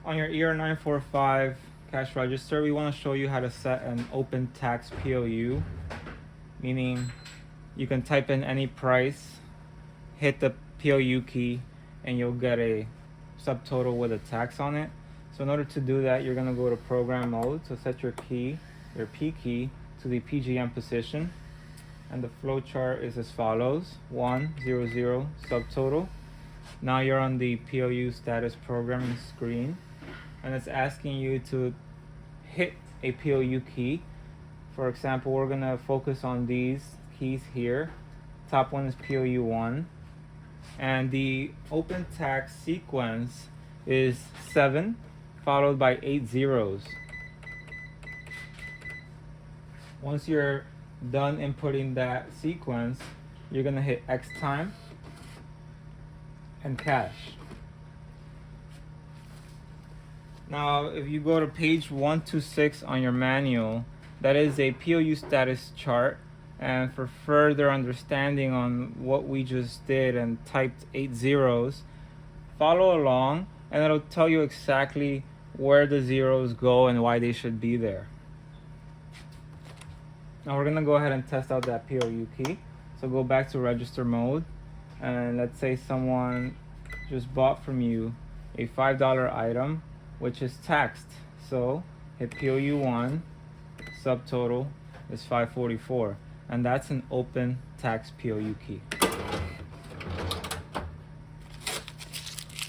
On your ER-915 cash register, we want to show you how to set an open tax PLU, meaning you can type in any price, hit the PLU key, and you'll get a subtotal with a tax on it. So in order to do that, you're going to go to program mode to set your key, your P key, to the PGM position. And the flow chart is as follows: 100 subtotal. Now you're on the PLU status programming screen, and it's asking you to hit a PLU key. For example, we're gonna focus on these keys here. Top one is PLU 1, and the open tax sequence is 7 followed by 8 zeros. Once you're done inputting that sequence, you're gonna hit X time and cash. Now, if you go to page 126 on your manual, that is a PLU status chart. And for further understanding on what we just did and typed 8 zeros, follow along and it'll tell you exactly where the zeros go and why they should be there. Now we're gonna go ahead and test out that PLU key. So go back to register mode, and let's say someone just bought from you a $5 item, which is taxed. So hit PLU 1, subtotal is $544, and that's an open tax PLU key.